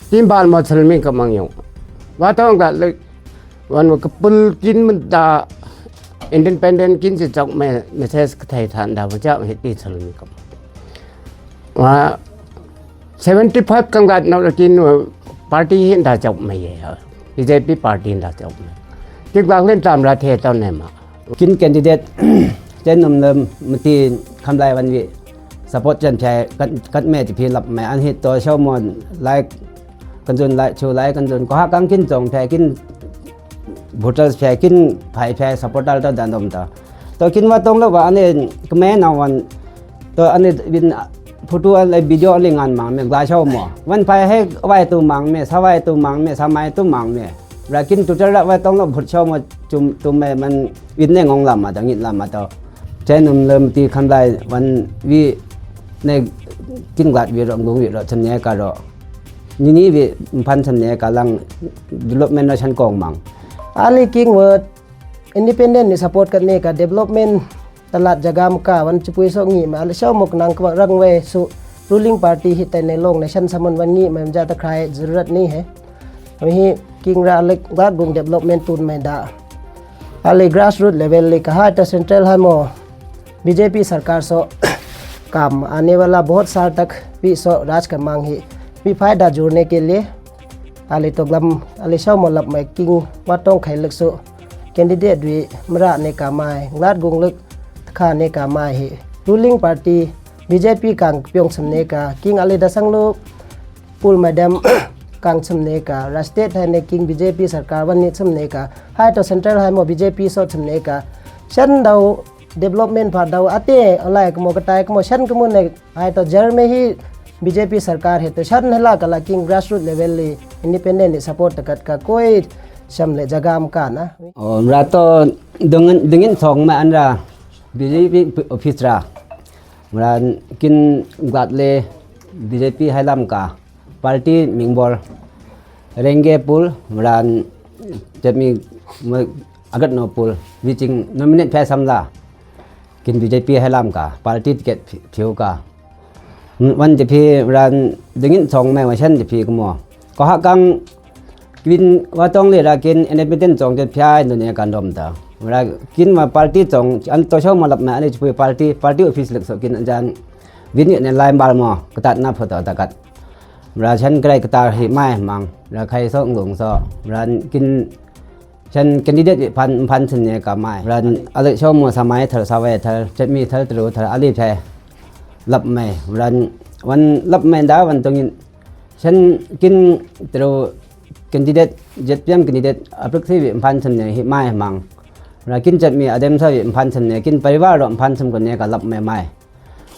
timbal mo salmin ka mangyong watong ka wan ka pul kin man da independent kin si chok me message ka thai than da ba cha hit ti salmin ka wa 75 kam gat no kin party hin da chok me ye BJP party da chok me tik bang len tam ra the ton ne ma กินแคนดิเดต เจนนมเริ่มมันตีคำลายวันวิสปอร์ตจันแชร์กัดแม่จะพีหลับแม่อันฮิตตัวเช่ามอนไลค์กันจนไลค์ชูไลค์กันจนก็หักกังกินจงแชร์กินบุตรแชร์กินไผ่แชร์สปอร์ตตัวดันดมตัวกินว่าตรงแล้วว่าอันนี้ก็แม่นวันตัวอันนี้วินผู้ตัวอะไรวิดีโอเรื่องงานมังเมื่อกลายเช่าหมอวันไผ่ให้ไหวตัวมังเมื่อสบายตัวมังเมื่อสมัยตัวมังเมื่อเรากินตุจระไว้ต้องเราผุดเช่ามาจุ่มตัวแม่มันวินเนี่ยงงลำมาต่างยินลำมาต่อเจนเริ่มตีคำได้วันวิในกินกลาดวิรมกุวิรชนเนการอนี่วิพันชนเนกาลังดีเวล็อปเมนต์ชั้นกองมัง Ali king word independent ni support kan ne ka development talat jagam ka wan chupui so ngi ma ali shaw mok nang kwa rangwe su ruling party hi tai ne long nation samon wan ngi ma ja ta khai zarurat ni hai hi king ra lek ba gung development tun mai da ali grassroots level le ka ha ta central ha mo BJP सरकार सो काम आने वाला बहुत साल तक भी सो राज कर मांग ही भी फायदा जोड़ने के लिए ali to glam ali shaw mo lap mai king watong khai lek so candidate wi mra ne ka mai nglat gung lek kha ne ka mai hi ruling party BJP kang pyong sam ne ka king ali da sang lo pul madam kang sam ne ka state hai ne king BJP sarkar wan ni sam ne ka hai to central hai mo BJP so sam ne ka shan dau development pha dau ate alai ko mo ka tai ko mo shan ko mo ne hai to jar me hi BJP सरकार है तो शरण हला कला king grassroot level ले independent support तकत का कोई शमले जगह का ना rato dengin song ma anra BJP office ra ran kin gat le BJP hailam ka party mingbor renge pul ran jami agat no pul wiching nominate phe samla kin BJP hailam ka party ticket phiu ka วันจะพี่รันดึงสองแม่ว่าฉันจะพี่ก็มัวก็หักกังกินว่าต้องเลยรักินอันนี้เป็นสองจะพี่ตัวนี้การดมตาเวลากินมาปาร์ตี้สองอันตัวเช่ามาหลับแม่อันนี้จะพี่ปาร์ตี้ออฟฟิศเล็กสกินอาจารย์วินเนี่ยไลน์บาร์มอกระตัดหน้าพอต่อตะกัดเวลาฉันใกล้กระตาหิไม้มังเวลาใครซ้อหลงซ้อรันกินฉันกันดีเด็ดพันชนเนี่ยกับไม้รันอะไรเช่ามัวสมัยเธอสาวเธอจะมีเธอตรูเธออะไรแพ้ลับไม่รันวันลับไม่ได้วันตรงนี้ฉันกินตัวกันดีเด็ดเจ็ดเพียมกันดีเด็ดอัปลักษณ์วิพันธ์ชนเนี่ยหิไม่มังเรากินจัดมีอเดมสวิพันธ์ชนเนี่ยกินปริวารรพันธ์ชนคนเนี่ยก็ลับไม่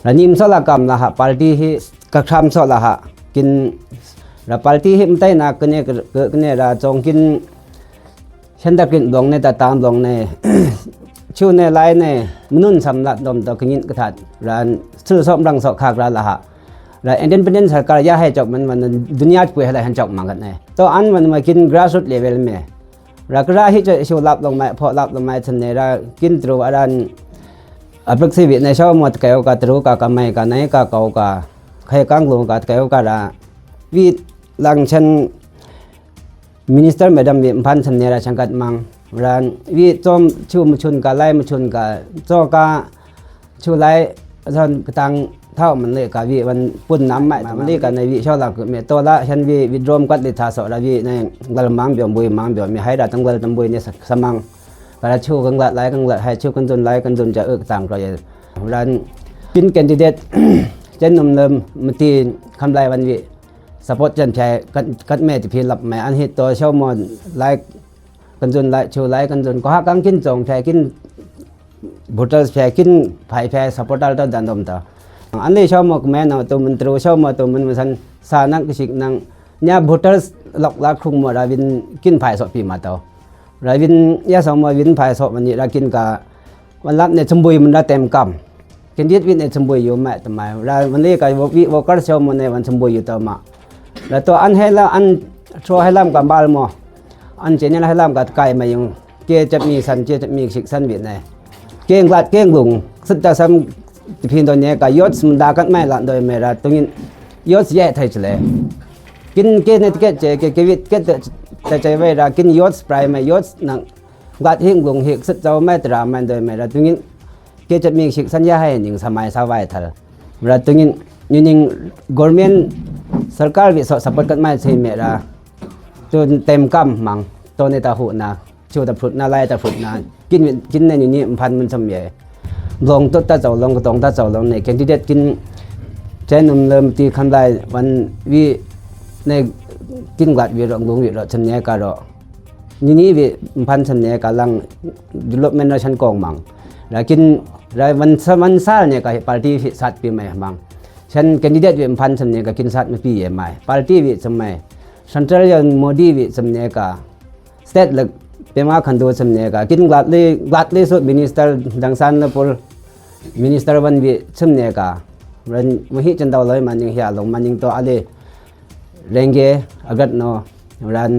เรานิมสละกรรมละฮะปาร์ตี้ที่กระทำสละฮะกินเราปาร์ตี้ที่ไม่ได้นักกันเนี่ยกันเนี่ยเราจงกินฉันตะกินหลงในตาตามหลงในชูในไลน์ในมนุษย์สำลักดมตะกินกระถัดร้านซื้อสมรังสอกขากร้านละฮะแล้วอินดิเพนเดนซ์สักการะยาให้จบมันดุนยาป่วยให้ได้หันจบมังกันเนี่ยตัวอันมันมากินกราสรูทเลเวลเมื่อเราก็ได้ที่จะชูรับลงมาพอรับลงมาทันเนี่ยเรากินตรูอันอัปลักษณ์ในชาวมดเกี่ยวกับตรูกับกำไมกับไหนกับเก่ากับใครกลางลงกับเกี่ยวกับวิหลังฉันมินิสเตอร์เมดัมวิพันธ์ทันเนี่ยเราชังกัดมังร้านวิจอมชูมชุนกับไล่มชุนกับโจกาชูไล่ท่านตังเท่ามันเลยกับวิวันปุ่นน้ำใหม่มันเลยกันในวิชอบหลักเมตัวละฉันวิดรมกัดลิทาสระวิในกลมังเบียมบุยมังเบียมมีให้ดัดตั้งกลตั้งบุยเนี่ยสมังกระชูกันละไล่กันละให้ชูกันจนไล่กันจนจะต่างกันร้านกินแคนดิเดตเจนนมเริ่มมันตีคำลายวันวิสปอร์ตจันแชร์กัดแม่จะพีหลับแม่อันฮิตตัวเช่ามอนไล่กันจนไล่ชูไล่กันจนก็หักกังกินจงแชร์กินบุตรแชร์กินไผ่แชร์สปอร์ตตัวดันดมตาอันนี้ชาวมกแม่เนาะตัวมันตรูชาวมาตัวมันสันสานักสิกนังเนี่ยบุตรหลอกลักคุมมาราวินกินไผ่สดปีมาตัวราวินยาสมวินไผ่สดมันนี่รากินกะวันรับเนี่ยชมบุยมันได้เต็มกำกินยึดวินเนี่ยชมบุยอยู่แม่ทำไมราวันนี้กับวกชาวมันในวันชมบุยอยู่ตัวมาแล้วตัวอันให้แล้วอันชัวให้ล่ำกับบาลมออันเจนี่ให้ล่ำกับไก่มายังเกจะมีสันเกจะมีสิกสันวินในเก่งกลัดเก่งหลงสุดจะซ้ำพินตัวนี้ก็ยศมันดากันไม่ละโดยไม่ละตรงนี้ยศแย่ไทยเลยเก กินเกนเกเจเกวิดเกแต่ใจไว้รากินยศปลายไม่ยศนังกัดหิ้งลงหิกสุดเจ้าไม่ตรามันโดยไม่ละตรงนี้เกจะมีสิสัญญาให้หนึ่งสมัยสบายทันละตรงนี้ยิ่ง government สกัดวิสสัพพกันไม่ใช่เมราจนเต็มกำมังตัวในตาหูนะชูตะพุดนาไล่ตะพุดนากินในนี้พันมันสมัยลงตัวตาเจ้าลงก็ต้องตาเจ้าลงในแคนดิเดตกินเช่นเริ่มตีคำได้วันวิในกินกัดวิรองลงวิรชนเนียการอนี่วิพันชนเนียกาลังดุลเมนชันกองมังแล้วกินรายวันซาเนี่ยก็ปาร์ตี้สัตว์ปีใหม่มังฉันแคนดิเดตวิพันชนเนียก็กินสัตว์ไม่ปีใหม่ปาร์ตี้วิสมัยสันทรายนโมดีวิสมัยก็สเตทเล็กเป็นมาขันโดสมัยก็กินกัดเลยสุดมินิสเตอร์ดังสันนปุลมินิสเตอร์วันวิสมัยก็รันมหิจันดาวเลยมันยังเหี่ยลงมันยังตัวอะไรเร่งเกอากาศโนรัน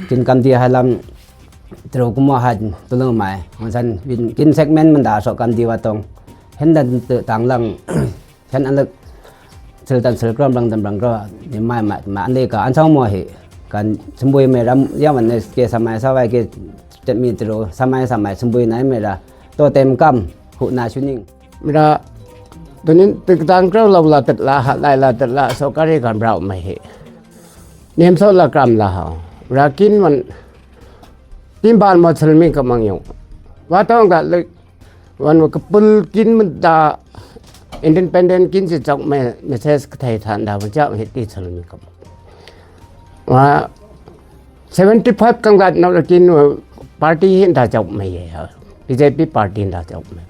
กินคำที่ให้ลำตรุกุมหันตุลงไม้มันสันกินเซกเมนต์มันด่าสกันดีว่าตรงเห็นดันต่างลังฉันอันเล็กสื่อตันสื่อกล้องบังดำบังก็ยังไม่มาอันเล็กก็อันช่างมัวเหกันสมบูรณ์ไม่รำย่ามันในเกสมัยสบายเกจะมีตรุสมัยสมบูรณ์ไหนไม่ละตัวเต็มกำหุ่นนาชุนิงไม่ละตัวนี้ตึกต่างเราละตัดละหัดไล่ละตัดละสกัดกันเราไม่เหเนี่ยมโซละกรัมละหารากินมันทีมบ้านมาสลมิกับมังยงว่าต้องกันเลยวันว่ากับปุลกินมันตาอินดิเพนเดนกินจะจักไม่ใช่สไทยทานดาวเจ้าเหตุที่สลมิกับว่า75กังกัดนักกินว่าปาร์ตี้เห็นดาจักไม่เหรอบีเจพีปาร์ตี้ดาจักไม่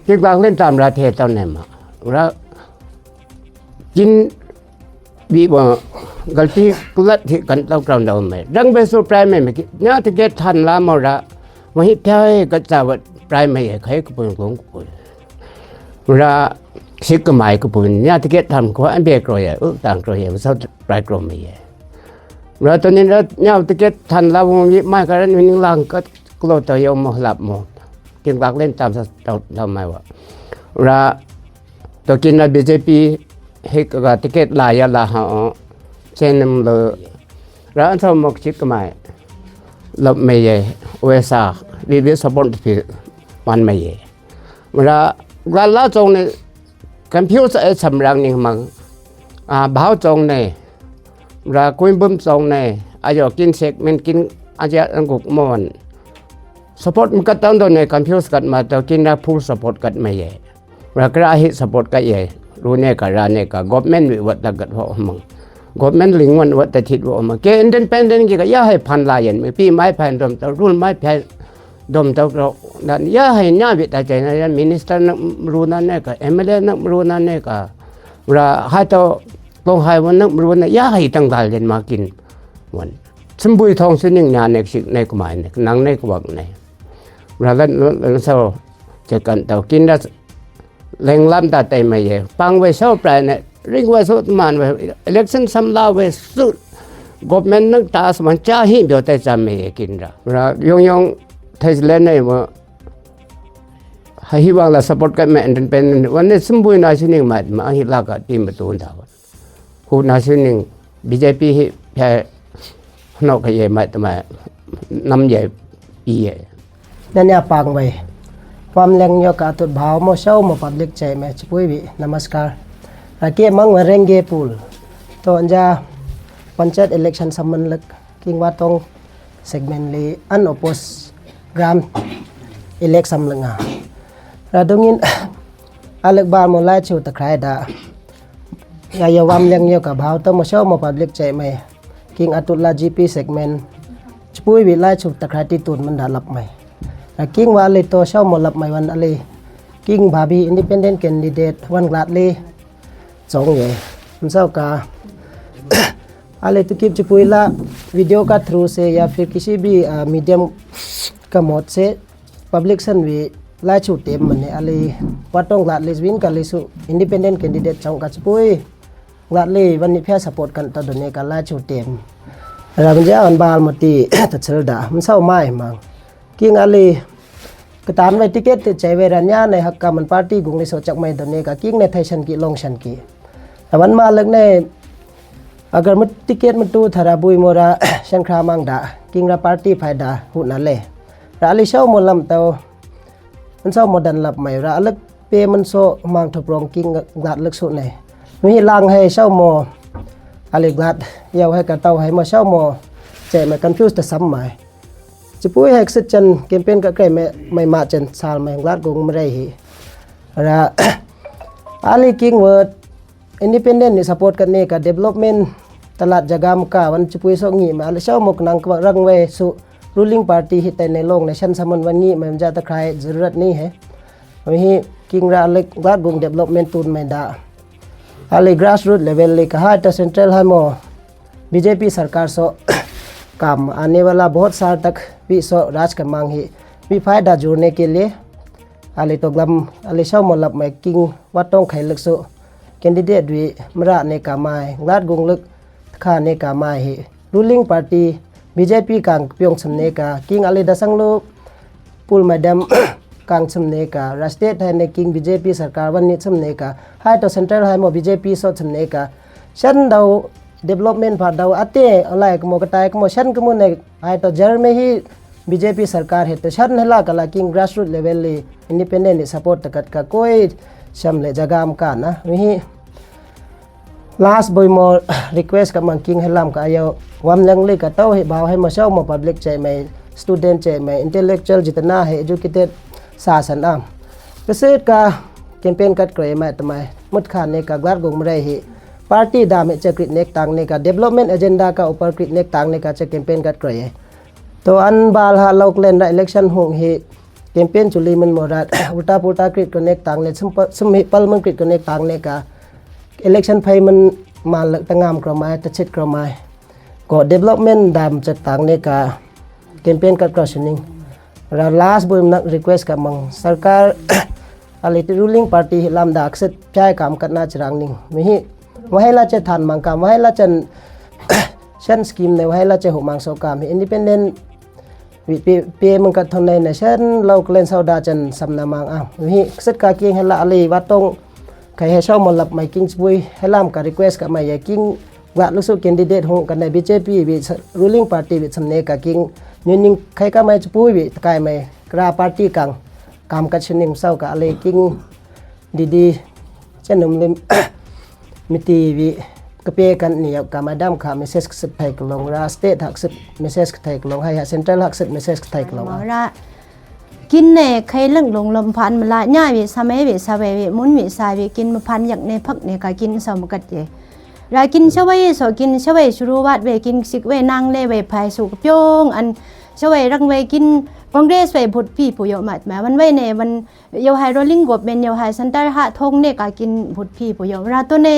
ที่บางเล่นตามราเทตอนนี้มาว่ากินบีว่ากลที่กุลที่กันเรากราวดาวไม่ดังเบสุปลายไม่เมื่อกี้เนี่ยที่เกิดทันละมระวันที่เท่าไหร่ก็จะว่าปลายไม่ใครก็ปุ่นกงปุ่นว่าสิกหมายก็ปุ่นเนี่ยที่เกิดทันก็อันเบียกรอยต่างรอยมันเศร้าปลายกรมไม่เราตอนนี้เราเนี่ยที่เกิดทันละวันนี้ไม่กันวันนี้ลังก็กลัวตัวยมหลับหมดกินบางเล่นตามเราทำไมวะเราตัวกินเราบีเจพีให้กับติเกตลายละหาเช่นนั้นเลยร้านสมุกชิกไม่ลบไม่เย่เวสาวิวิสปอนที่มันไม่เย่เวลาเราจงในคอมพิวเตอร์สำรังนี่มันบ่าวจงในเราคุยบุ้มจงในอายุกินเสกมันกินอาจจะอังกุกมันสปอร์ตมันก็ต้องโดนในคอมพิวเตอร์กันมาแต่กินได้พูดสปอร์ตกันไม่เย่เราก็ให้สปอร์ตกันเย่รู้เนี่ยกับร้านเนี่ยกับ government วิวัฒน์กันพอมั้ง government ลิงวันวัฒน์ทิศว่ามั้งแก independent ก็ย่าให้พันลายอย่างไม่พี่ไม้แผ่นดมแต่รุ่นไม้แผ่นดมแต่เราดันย่าให้ย่าวิตาใจนะยัน minister นักรู้นั่นเนี่ยกับ MLA นักรู้นั่นเนี่ยกับเราให้ตัวลงให้วันนักรู้นั่นย่าให้ตั้งใจเรียนมากินวันสมบูรณ์ทองสิ่งงานในสิ่งในกฎหมายเนี่ยนังในกฎหมายเราเล่นเราจะกันแต่กินได้แรงล้ำตาเต็มไม่เยอะปังไว้เช่าแปลเนี่ยริ่งไว้สุดมันไว้ election สำลาไว้สุด government นึกตาสมันจ้าหินเดียวแต่จำไม่กินเรายงไทยเล่นในว่าให้วางละ support กันแม่เป็นวันนี้สมบูรณ์นาชินิงมาให้ลากทีมประตูดาวหูนาชินิง BJP แพ้นอกใหญ่มาแต่มาน้ำใหญ่ปีใหญ่นั่นเนี่ยปังไว้ความแรงยกาตุดบ่าวโมเช้าโมพับลิกใจแม่ช่วยวินมัสการอาเกมังวเร่งเกปูลตัวอันจะปัญจัด election สมันลึกกิงว่าตรง segment ลีอันอ oppose กราม elect สำลังเราตรงนี้อาเล็กบาร์โมไลชูตะไคร้ดายาวามแรงยกาบ่าวตัวโมเช้าโมพับลิกใจแม่กิงอัตุลา GP segment ช่วยวิไลชูตะไคร้ที่ตุนมันดาลับไหมกิ้งว่าเลยตัวเช่าหมดหลับไม่วันอะไรกิ้งบาบีอินดิเพนเดนต์แคนดิเดตวันกลาดเลยสองอย่างมันเศร้ากาอะไรตุกิบจะพูดละวิดีโอก็ทรูเสียฟิร์กิชิบีมีเดียมก็หมดเสียพับลิกสันวีไล่ชุดเต็มมันเนี่ยอะไรวัดต้องกลาดเลยวินกันเลยสุอินดิเพนเดนต์แคนดิเดตสองก็จะพูดกลาดเลยวันนี้เพื่อสปอร์ตกันตอนนี้กันไล่ชุดเต็มเราเป็นเจ้าอันบาลมาตีตัดเสดามันเศร้าไม่มั้งกิ้งอะไรก็ตามไว้ติเกตใจเวรัญญาในฮักกามันปาร์ตี้กรุงในโซจักไม่ตอนนี้ก็กิ้งในไทยชันกีลงชันกีแต่วันมาเลิกใน agar mut tiket mutu thara bui mora shankra mangda kingra party phaida hunale ra ali shaw molam taw an saw modan lap mai ra alak pe man so mang thoprong king glat lak su ne mi lang hai shaw mo ali glat yaw hai ka taw hai mo shaw mo che ma confuse ta sam mai chipui hek sit chan campaign ka kre mai ma chen sal mai glat gong mrai hi ra ali king word independent ni support kan ne ka development talat jagam ka wan chupui so ngi ma le shaw mok nang kwa rang we su ruling party hi tai ne long nation saman wan ngi ma ja ta khai zarurat ni hai hi king ra le glat gong development tun mai da ali grassroots level le ka ha ta central hai mo BJP सरकार सो काम आने वाला बहुत साल तक भी सो राज कमांग ही भी फायदा जोड़ने के लिए आले तो ग्लम आले शाव मोलब में किंग वाटों खैलक सो कैंडिडेट भी मरा ने कामाय ग्लाड गुंगलक खा ने कामाय ही रूलिंग पार्टी बीजेपी कांग प्योंग समने का किंग आले दसंग लो पुल मैडम कांग समने का राष्ट्रीय है ने किंग बीजेपी सरकार वन नि समने का हाई तो सेंट्रल है मो बीजेपी सो समने का शन दाव डेवलपमेंट फार दाव आते अलाय को कटाय को शन को ने हाई तो जर में ही बीजेपी सरकार है तो शन हला कला किंग ग्रासरूट लेवल ले इंडिपेंडेंट सपोर्ट तकत का कोई शमले जगाम का ना वही लास्ट बोय मो रिक्वेस्ट का मंग किंग हलाम का आयो वम लंगले का तो है भाव है मसाव मो पब्लिक चे में स्टूडेंट चे में इंटेलेक्चुअल जितना है एजुकेटेड शासन आम कसे का कैंपेन कट करे मैं तमाय मुठ खाने का ग्लाड गोम रहे ही पार्टी दामे चक्रित नेक तांगने का डेवलपमेंट एजेंडा का ऊपर क्रिट नेक तांगने का चे कैंपेन कट करे तो अन बाल हा लोकलैंड इलेक्शन होंग ही कैंपेन चुली मन मोरात उल्टा पुल्टा क्रिट कनेक्ट तांगने सुम पल मन क्रिट कनेक्ट तांगने का इलेक्शन फाइ मन माल तंगाम क्रमाय तचित क्रमाय को डेवलपमेंट दाम चक तांगने का कैंपेन कट क्रॉसिंग रा लास्ट बोय नक रिक्वेस्ट का मंग सरकार अलिट रूलिंग पार्टी हिलाम दा अक्सर चाय काम करना चरांगनिंग मिहि वहेला चे थान मंग काम वहेला चन शन स्कीम ने वहेला चे हो मंग सो काम इंडिपेंडेंट पे मंग का थोने नेशन लोकलेन सौदा चन समना मंग आ मिहि अक्सर का किंग हला अली वातों kai he shaw molap mai king spui helam ka request ka mai king wa lusu candidate hong kan BJP bi ruling party bi samne ka king ning khai ka mai spui bi kai mai kra party kang kam ka chining sau ka ale king didi chanum lim miti bi ka pe kan ni ka madam kha message ka thai ka long ra state hak sit message ka thai ka long hai central hak sit message ka thai ka long raกินเนใครเรื่องลงลมพันมาละง่ายวิสามัยวิสาเววิมุนวิสาวิกินมาพันอย่างในพักในกากินสมกัดเจรากินเชวัยสกินเชวัยชูรุวัดเวกินสิกเวนางเลเวภายสุกเปียงอันเชวัยรังเวกินคอนเกรสเวพุทพี่ผู้ยมัดแม้วันเวเนวันเยาไฮโรลิงกบเป็นเยาไฮสันตาหะทงเนกากินพุทพี่ผู้ยราตัวเน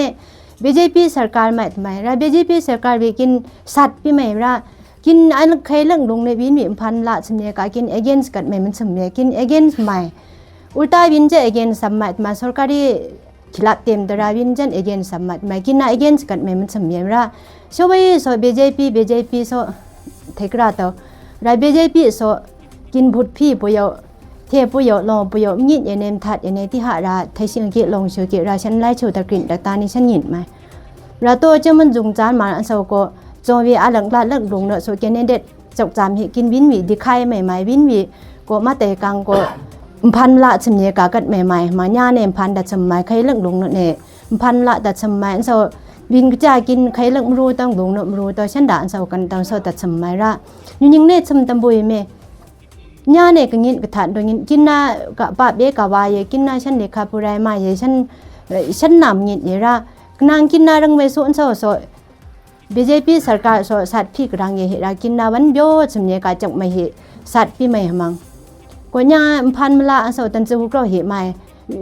BJP सरकार मेंทำไมรา BJP सरकारวิกินสัตว์พี่ไม่รากินอันใครเรื่องลงในวินวิมพันละสมัยการกิน against กันไม่มันสมัยกิน against ไม่อุลตร้าวินจะ against สมัยมาสกัดที่ขลับเต็มตราวินจะ against สมัยไม่กินน่ะ against กันไม่มันสมัยละช่วยสอ BJP สอเทกราตัวรา BJP สอกินบุตรพี่ปุยเทปุยลงปุยมีดเนมทัดเนที่หาราไทยสิงกิลงเชือกราฉันไล่ชูตะกริ่นตะตานี่ฉันหยินไหมราตัวเจ้ามันจุงจานมาอันเสาก็จงวิอาหลังลาเลิกลงเนอะโซเกนเด็ดจกจำเหกินวินวิดีใครใหม่ๆวินวิก็มาแต่กังก็พันละสมัยกากัดใหม่ๆมาญาเนี่ยพันดัดสมัยใครเลิกลงเนอะเนี่ยพันละดัดสมัยโซวินก็จะกินใครเลิกมรู้ต้องลงเนอะมรู้ตัวฉันด่าโซกันต้องโซดัดสมัยละยิ่งเนี่ยสมตำบุยเมญาเนี่ยก็ยินกระถางตัวยินกินน่ะกับป้าเบี้ยกับวายกินน่ะฉันเด็กขับผู้ไรมาเยฉันนำยินเยระนางกินน่ะรังเวสุนโซBJP सरकार सो साथ भी करांगे हे राकिन ना वन ब्यो समने का जग में हे साथ भी में हमंग को न्याพันมละสอตันจูก็เหมา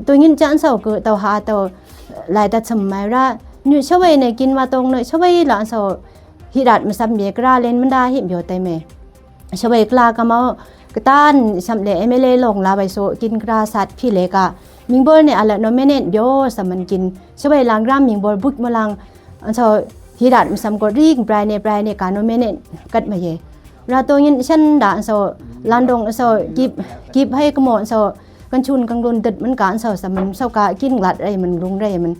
ตัวยินจันสอก็ตอหาตอหลายตะสมัยระนี่ชวยในกินมาตรงเนชวยหลานสอฮิรัดมาซัมเมกราเลนมันดาหิบอยู่แต่เมชวยกลากะมากตันซัมเลเอเมเลลงลาไปโซกินกราสัตพี่เลกะมิงบอลเนี่ยอะไรโนเมเนตโยสมันกินชวยลางรามมิงบอลบุกมลังอันสอฮิรัดมิสัมกอริงปลายในการโนเมเนตกัดมาเยราตัวยินฉันด่าโซลันดงโซกิบให้กมอนโซกันชุนกังรุนดึดมันการโซสมันโซกากินหลัดอะไรมันรุงไรมัน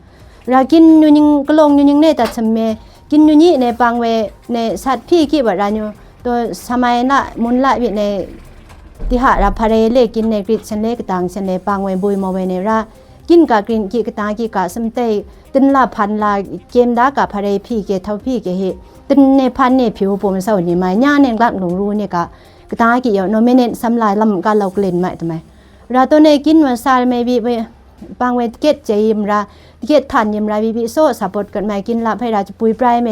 รากินอยู่ยิงกลงอยู่ยิงเนตัดสมัย กินอยู่นี่ในปังเวในสัตว์พี่กี่บรานูตัวสมัยละมุนละวิในที่หาราพาเรเลกินในกริชนเลกต่างชนในปังเวบุยมาเวในรากินกากรินกี่กตางกี่กาสมเตตินลาพันลาเกมดากาพาเรพี่เกเท่าพี่เกเฮตินในพันเนี่ยผิวปมเศร้านี่มาย่าเนี่ยกลัดหลงรู้เนี่ยกตางกี่เยอะโนเมเนสำลายลำการเราเล่นไหมทำไมราตัวในกินวันซาลไม่บีปังเวเกตเจยิมราเกตทันยิมราบีบีโซสปอร์ตกันไม่กินลาให้ราจะปุยปลายเม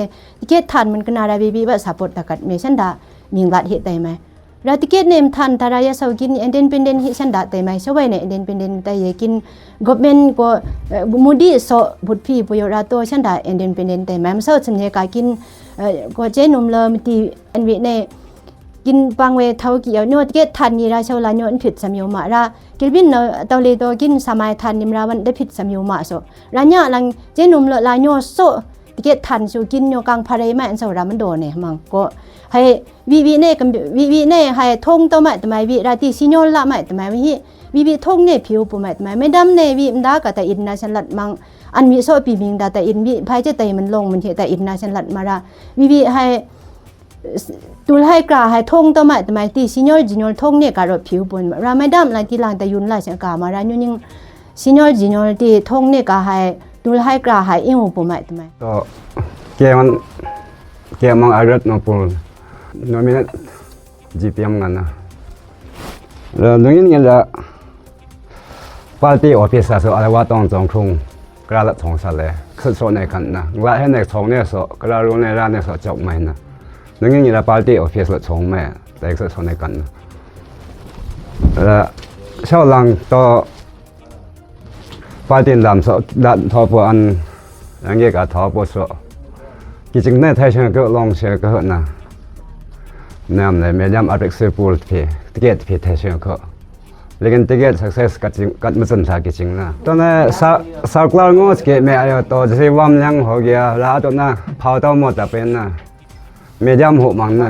เกตทันมันก็นาราบีบีว่าสปอร์ตตะกัดเมชันดามีงลัดเหตุใดไหมราติเกตเนมทันทารายาสาวกินอินเดนเพนเดนฮิชันดาแต่ไหมช่วยในอินเดนเพนเดนแต่ยกินกอบเมนก็มูดีโซบุตรพี่ปุยราตัวชันดาอินเดนเพนเดนแต่ไหมมันเศร้าสำเนียกากินก็เจนุมเลมตีอันวิเนกินปังเวเท่ากี่เอาโนดเกตทันยีราชาวลาโนนผิดสมยมาราเกิลบินเนตอเลโตกินสมัยทันนิมราวันได้ผิดสมยมาโซราญาลังเจนุมเลลาโนโซเกตทันสูกินโยกังพาเรมาอันสรามันโดเนี่ยมังก็ให้วิเน่กับวิเน่ให้ทงตัวใหม่ทำไมวิราตีซิโนละใหม่ทำไมวิทงเนี่ยผิวปุ่มใหม่ทำไมไม่ดำเนี่ยวิมดากะแต่อินนาชันลัดมังอันวิโซปีมิงดาแต่อินวิภายเจตมันลงมันเหตุแต่อินนาชันลัดมาราวิให้ตูให้กราให้ทงตัวใหม่ทำไมตีซิโนจิโนทงเนี่ยการรผิวปุ่นราไม่ดำอะไรที่ลางแต่ยุนลายเสียกามารายุยิ่งซิโนจิโนตีทงเนี่ยก็ให้ตูให้กราให้อิงปุ่มใหม่ทำไมก็เกมันอารัตนปูนมินจีพีเอ็มกันนะแล้วตรงนี้เนี่ยปาร์ตี้ออฟฟิศส่วนอะไรว่าต้องจงคงกระดับทองสเลยคือโซนในกันนะว่าให้ในทองเนี่ยส่วนกระดับในร้านเนี่ยส่วนจบไหมนะตรงนี้เนี่ยปาร์ตี้ออฟฟิศส่วนทองแม่แต่คือโซนในกันนะแล้วชาวหลังต่อปาร์ตี้ดำส่วนดัดทอปอันอย่างเงี้ยก็ทอปส่วนกิจกรรมในไทยเชิงก็ลองเชื่อก็นะน้ำในเมียมอาริกเซปูลที่ติเกตที่ไทยเชิงก็เล็กติเกต success กัดมันสนใจกิจกรรมนะตอนนี้สาวกลางงูสเกตเมียอายุโตจะใช้วันยังหัวเกียร์แล้วตอนนั้นเผาเต้าหมดแต่เป็นนะเมียมหัวมันนะ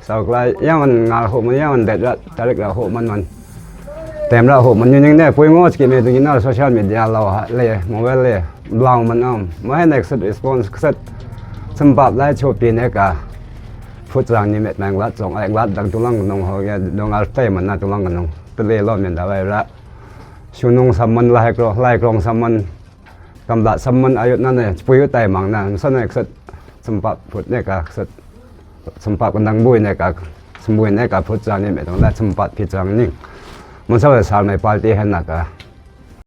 สาวกลางยังมันงาหัวมันยังมันเด็ดละแต่เล็กละหัวมันแต่ละหัวมันยังเนี่ยปุยงูสเกตเมียตรงนี้น่าโซเชียลมีเดียเราเลยโมเวลเลยบล็อกมันอ้อมไม่ให้ next response สมบัติไล่โชว์ปีนี้ก็พูดจังนี่เม็ดแมงลัดส่งไอ้ลัดดังตุลังนงเขาแกดงอัลเต้มันน่าตุลังกันนงตะเลรอดเมียนดาวไอ้ละชูนงสามมันไล่กรองสามมันกำลังสามมันอายุนั่นเนี่ยปุยไตมังนั่นส่วนนี้สมบัติพูดเนี่ยก็สมบัติกันดังบุยเนี่ยก็สมบุยเนี่ยก็พูดจังนี่เม็ดต้องได้สมบัติพิจารณ์นี่มันสาวสาวในปาร์ตี้เห็นนักก็